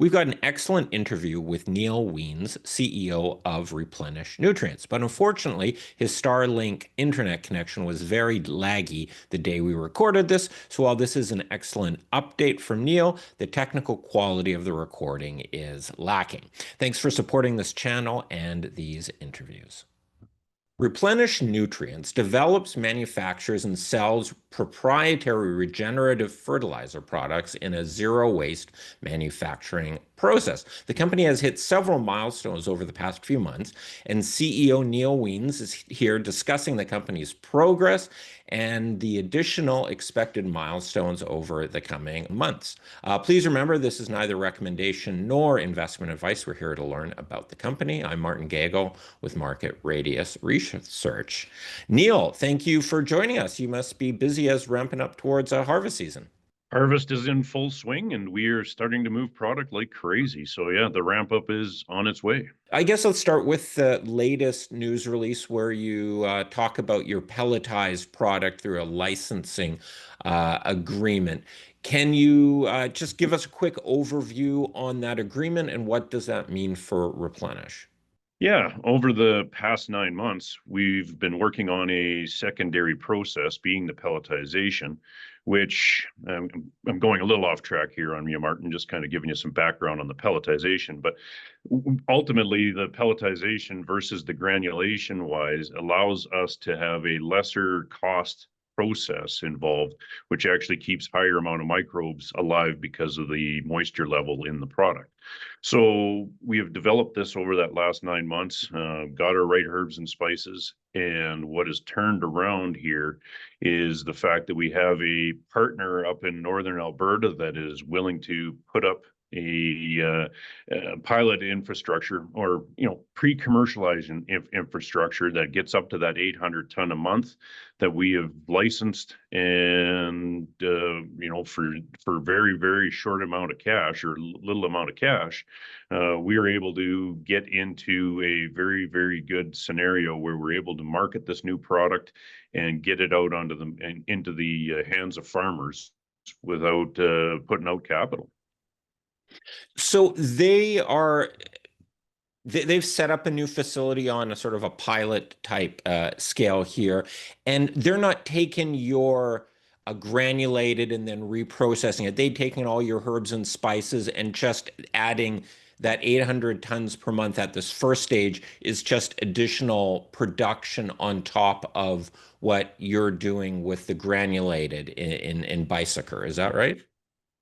We've got an excellent interview with Neil Wiens, CEO of Replenish Nutrients. But unfortunately, his Starlink internet connection was very laggy the day we recorded this. So while this is an excellent update from Neil, the technical quality of the recording is lacking. Thanks for supporting this channel and these interviews. Replenish Nutrients develops, manufactures, and sells proprietary regenerative fertilizer products in a zero-waste manufacturing process. The company has hit several milestones over the past few months, and CEO Neil Wiens is here discussing the company's progress and the additional expected milestones over the coming months. Please remember, this is neither recommendation nor investment advice. We're here to learn about the company. I'm Martin Gagel with Market Radius Research. Neil, thank you for joining us. You must be busy as ramping up towards harvest season. Harvest is in full swing, and we are starting to move product like crazy. So yeah, the ramp up is on its way. I guess let's start with the latest news release where you talk about your pelletized product through a licensing agreement. Can you just give us a quick overview on that agreement and what does that mean for Replenish? Yeah, over the past 9 months, we've been working on a secondary process, being the pelletization, which I'm going a little off track here on you, Martin, just kind of giving you some background on the pelletization. But ultimately, the pelletization versus the granulation wise allows us to have a lesser cost process involved, which actually keeps higher amount of microbes alive because of the moisture level in the product. So we have developed this over that last 9 months, got our right herbs and spices. And what has turned around here is the fact that we have a partner up in northern Alberta that is willing to put up a pilot infrastructure, or pre-commercialized infrastructure that gets up to that 800 ton a month that we have licensed, and for very, very short amount of cash, or little amount of cash, we are able to get into a very, very good scenario where we're able to market this new product and get it out into the hands of farmers without putting out capital. So they've set up a new facility on a sort of a pilot type scale here, and they're not taking your granulated and then reprocessing it. They've taken all your herbs and spices and just adding that 800 tons per month at this first stage is just additional production on top of what you're doing with the granulated in Beiseker. Is that right?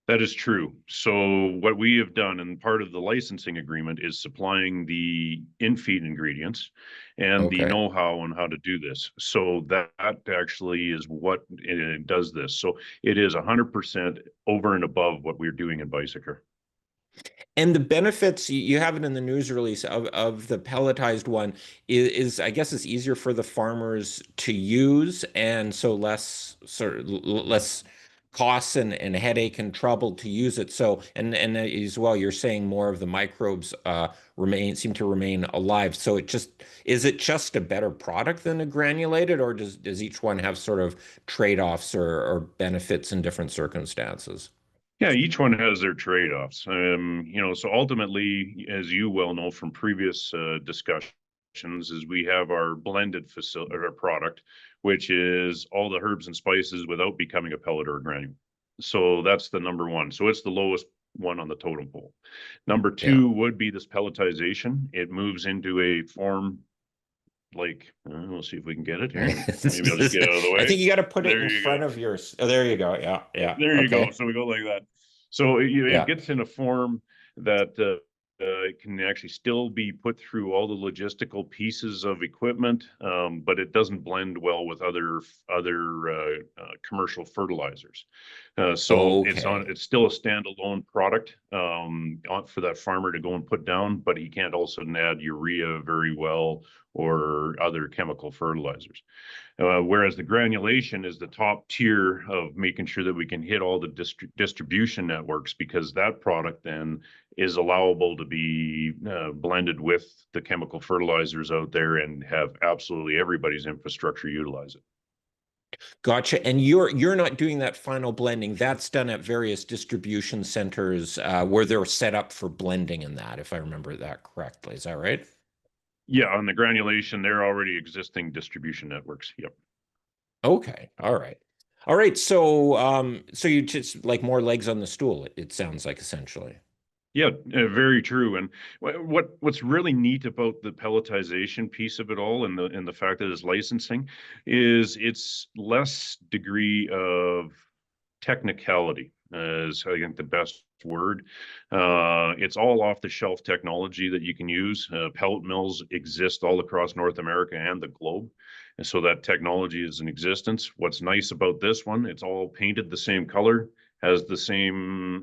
That is true. So what we have done, and part of the licensing agreement, is supplying the in-feed ingredients and the Okay. know-how on how to do this. So that actually is what does this. So it is 100% over and above what we're doing in Beiseker. And the benefits, you have it in the news release of the pelletized one is I guess it's easier for the farmers to use, and so less costs and headache and trouble to use it. So and as well, you're saying more of the microbes seem to remain alive. So is it just a better product than a granulated, or does each one have sort of trade-offs or benefits in different circumstances? Yeah, each one has their trade-offs. So ultimately, as you well know from previous discussions, is we have our blended facility or product, which is all the herbs and spices without becoming a pellet or a granule. So that's the number one. So it's the lowest one on the totem pole. Number Yeah. two would be this pelletization. It moves into a form like, we'll see if we can get it here. Maybe I'll just get out of the I way. think you got to put it There in you go. front of yours. Oh, there you go. Yeah, yeah. There you go. Okay. So we go like that. So it Yeah. gets in a form that it can actually still be put through all the logistical pieces of equipment, but it doesn't blend well with other commercial fertilizers. So Okay. it's still a standalone product for that farmer to go and put down, but he can't also add urea very well or other chemical fertilizers. Whereas the granulation is the top tier of making sure that we can hit all the distribution networks, because that product then is allowable to be blended with the chemical fertilizers out there and have absolutely everybody's infrastructure utilize it. Gotcha. And you're not doing that final blending. That's done at various distribution centers where they're set up for blending in that, if I remember that correctly. Is that right? Yeah, on the granulation, they're already existing distribution networks. Yep. Okay. All right. All right. So you just like more legs on the stool, it sounds like essentially. Yeah, very true. And what's really neat about the pelletization piece of it all, and the fact that it's licensing, is it's less degree of technicality, is I think the best word. It's all off the shelf technology that you can use. Pellet mills exist all across North America and the globe. And so that technology is in existence. What's nice about this one, it's all painted the same color, has the same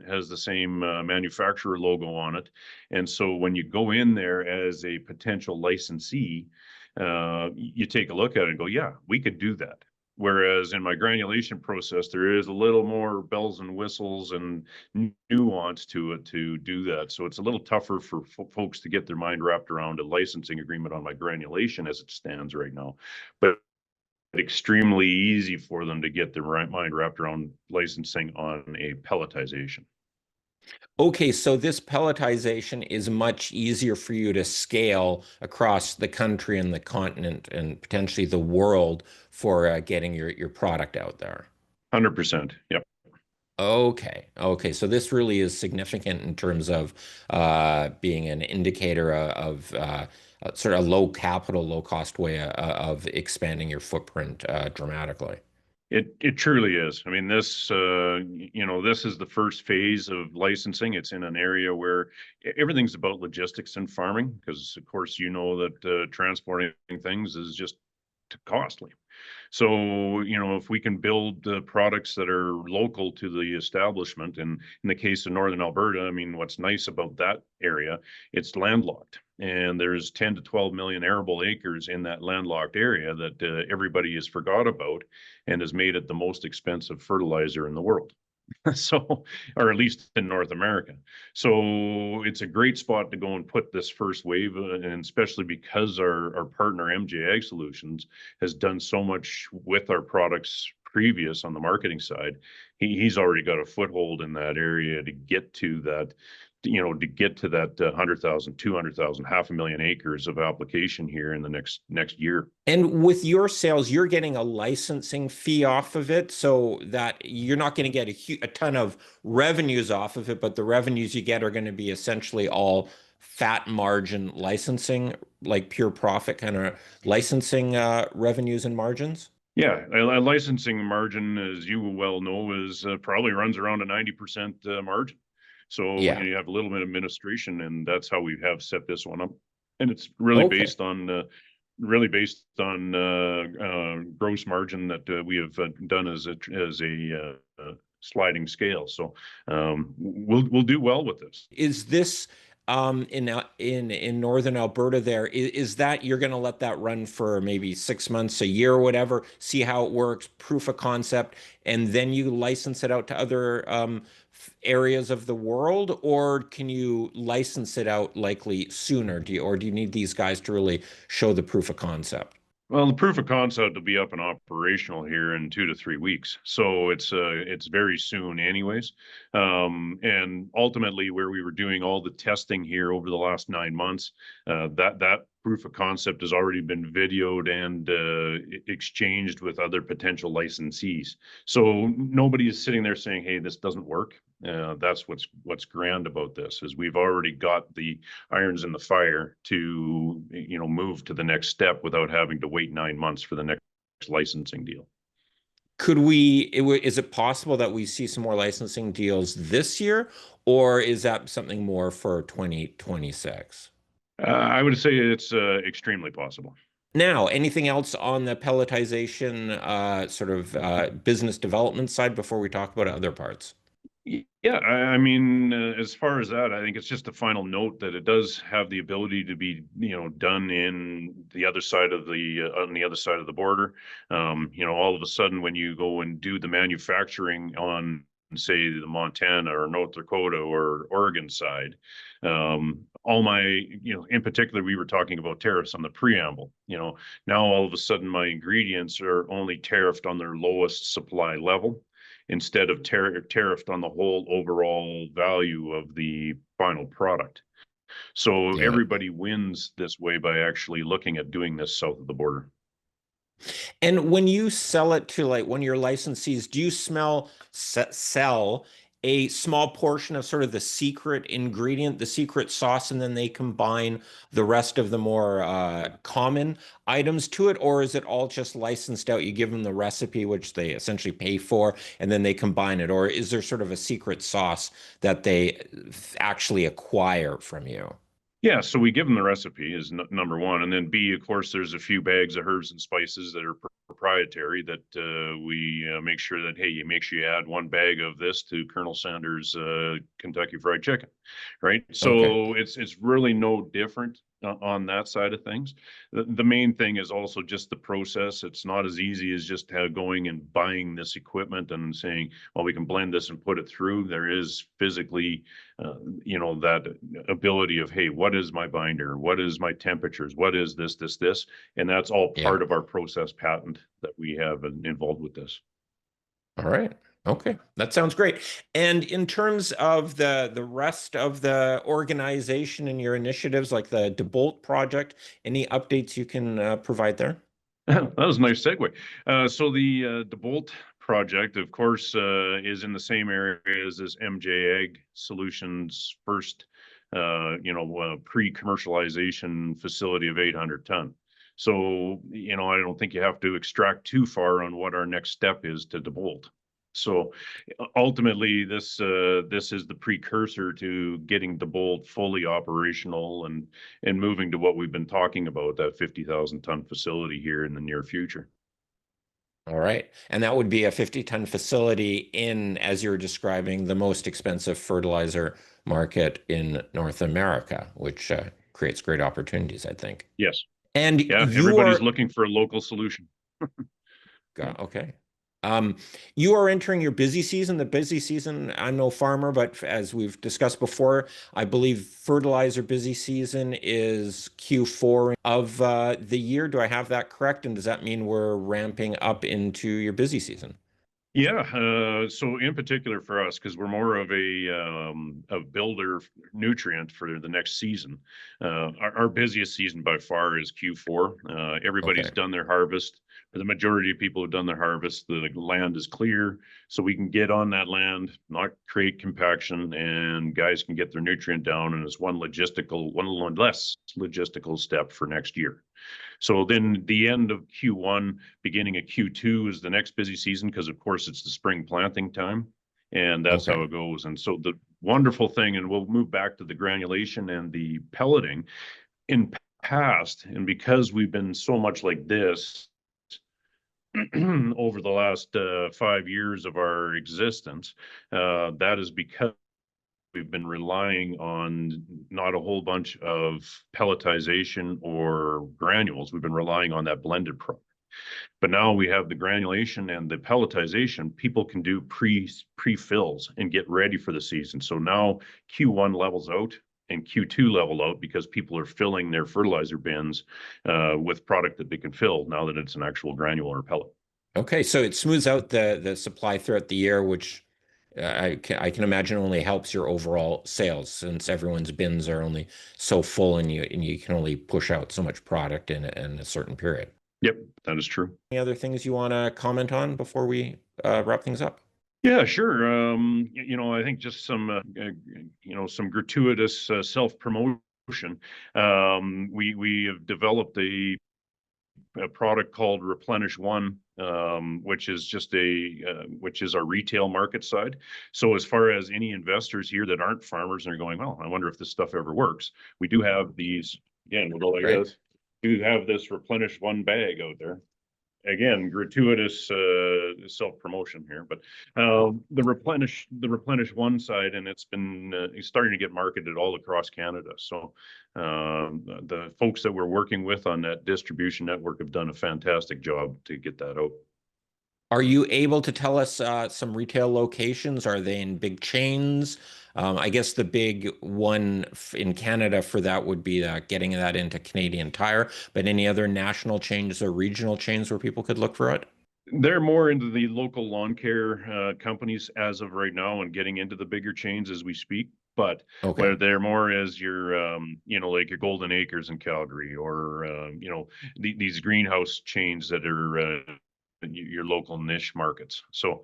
manufacturer logo on it. And so when you go in there as a potential licensee, you take a look at it and go, yeah, we could do that. Whereas in my granulation process, there is a little more bells and whistles and nuance to it to do that. So it's a little tougher for folks to get their mind wrapped around a licensing agreement on my granulation as it stands right now. But extremely easy for them to get their mind wrapped around licensing on a pelletization. Okay, so this pelletization is much easier for you to scale across the country and the continent and potentially the world for getting your product out there. 100%. Yep. Okay, okay. So this really is significant in terms of being an indicator of sort of low capital, low cost way of expanding your footprint dramatically. It truly is. I mean, this is the first phase of licensing. It's in an area where everything's about logistics and farming, because of course you know that transporting things is just costly. So, if we can build products that are local to the establishment, and in the case of Northern Alberta, I mean, what's nice about that area, it's landlocked. And there's 10 to 12 million arable acres in that landlocked area that everybody has forgot about and has made it the most expensive fertilizer in the world. So, or at least in North America. So it's a great spot to go and put this first wave, and especially because our partner MJ Ag Solutions has done so much with our products previous on the marketing side. He's already got a foothold in that area to get to that, to get to that 100,000, 200,000, 500,000 acres of application here in the next year. And with your sales, you're getting a licensing fee off of it, so that you're not going to get a ton of revenues off of it, but the revenues you get are going to be essentially all fat margin licensing, like pure profit kind of licensing revenues and margins. Yeah, a licensing margin, as you well know, is probably runs around a 90% margin. So Yeah. you have a little bit of administration, and that's how we have set this one up. And it's Okay. really based on gross margin that we have done as a sliding scale. So we'll do well with this. Is this in northern Alberta there, is that you're going to let that run for maybe 6 months, a year, or whatever, see how it works, proof of concept, and then you license it out to other areas of the world, or can you license it out likely sooner? Or do you need these guys to really show the proof of concept? Well, the proof of concept will be up and operational here in 2 to 3 weeks, so it's very soon, anyways. And ultimately, where we were doing all the testing here over the last 9 months, that proof of concept has already been videoed and exchanged with other potential licensees. So nobody is sitting there saying, "Hey, this doesn't work." That's what's grand about this, is we've already got the irons in the fire to move to the next step without having to wait 9 months for the next licensing deal. Is it possible that we see some more licensing deals this year, or is that something more for 2026? I would say it's extremely possible. Now, anything else on the pelletization sort of business development side before we talk about other parts? Yeah, I mean, as far as that, I think it's just a final note that it does have the ability to be, done in the other side of the on the other side of the border. All of a sudden, when you go and do the manufacturing on say the Montana or North Dakota or Oregon side. All my, in particular, we were talking about tariffs on the preamble. Now all of a sudden my ingredients are only tariffed on their lowest supply level instead of tariffed on the whole overall value of the final product. So Yeah. everybody wins this way by actually looking at doing this south of the border. And when you sell it to like one of your licensees, do you sell a small portion of sort of the secret ingredient, the secret sauce, and then they combine the rest of the more common items to it? Or is it all just licensed out? You give them the recipe, which they essentially pay for, and then they combine it? Or is there sort of a secret sauce that they actually acquire from you? Yeah, so we give them the recipe is number one, and then B, of course, there's a few bags of herbs and spices that are proprietary that we make sure that hey, you make sure you add one bag of this to Colonel Sanders' Kentucky Fried Chicken, right? Okay. So it's really no different on that side of things. The main thing is also just the process. It's not as easy as just going and buying this equipment and saying, well, we can blend this and put it through. There is physically that ability of, hey, what is my binder? What is my temperatures? What is this? And that's all Yeah. part of our process patent that we have involved with this. All right. Okay. That sounds great. And in terms of the rest of the organization and your initiatives, like the Debolt project, any updates you can provide there? That was a nice segue. So the Debolt project, of course, is in the same areas as MJ Ag Solutions' first, pre-commercialization facility of 800 ton. So, I don't think you have to extract too far on what our next step is to Debolt. So ultimately, this is the precursor to getting Debolt fully operational and moving to what we've been talking about, that 50,000 ton facility here in the near future. All right. And that would be a 50-ton facility in, as you were describing, the most expensive fertilizer market in North America, which creates great opportunities, I think. Yes. And Yeah, you everybody's are looking for a local solution. Yeah. Okay. You are entering your busy season. The busy season, I'm no farmer, but as we've discussed before, I believe fertilizer busy season is Q4 of the year. Do I have that correct? And does that mean we're ramping up into your busy season? Yeah, so in particular for us, because we're more of a builder nutrient for the next season. Our busiest season by far is Q4. Everybody's Okay. done their harvest. For the majority of people who've done their harvest, the land is clear, so we can get on that land, not create compaction, and guys can get their nutrient down. And it's one less logistical step for next year. So then the end of Q1, beginning of Q2 is the next busy season because, of course, it's the spring planting time. And that's Okay. how it goes. And so the wonderful thing, and we'll move back to the granulation and the pelleting in past, and because we've been so much like this over the last 5 years of our existence, that is because we've been relying on not a whole bunch of pelletization or granules. We've been relying on that blended product. But now we have the granulation and the pelletization. People can do pre-fills and get ready for the season. So now Q1 levels out and Q2 level out because people are filling their fertilizer bins with product that they can fill now that it's an actual granule or pellet. Okay. So it smooths out the supply throughout the year, which I can imagine only helps your overall sales since everyone's bins are only so full and you can only push out so much product in a certain period. Yep, that is true. Any other things you want to comment on before we wrap things up? Yeah, sure. I think just some gratuitous self-promotion. We have developed a product called Replenish One, which is which is our retail market side. So as far as any investors here that aren't farmers and are going, well, I wonder if this stuff ever works. We do have these, again, we'll go like Great. this. We do have this Replenish One bag out there. Again, gratuitous self-promotion here, but the replenish one side, and it's starting to get marketed all across Canada. So the folks that we're working with on that distribution network have done a fantastic job to get that out. Are you able to tell us some retail locations? Are they in big chains? I guess the big one in Canada for that would be getting that into Canadian Tire, but any other national chains or regional chains where people could look for it? They're more into the local lawn care companies as of right now and getting into the bigger chains as we speak. But Okay. where they're more as your, like your Golden Acres in Calgary or, these greenhouse chains that are your local niche markets. So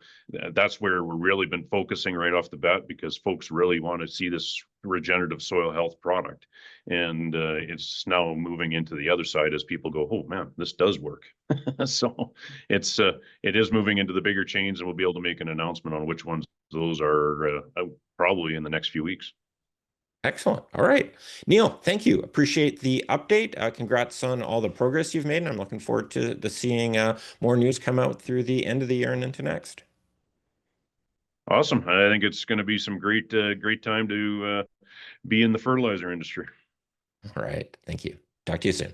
that's where we're really been focusing right off the bat because folks really want to see this regenerative soil health product. And it's now moving into the other side as people go, oh man, this does work. So it is moving into the bigger chains, and we'll be able to make an announcement on which ones those are probably in the next few weeks. Excellent. All right. Neil, thank you. Appreciate the update. Congrats on all the progress you've made, and I'm looking forward to seeing more news come out through the end of the year and into next. Awesome. I think it's going to be some great time to be in the fertilizer industry. All right. Thank you. Talk to you soon.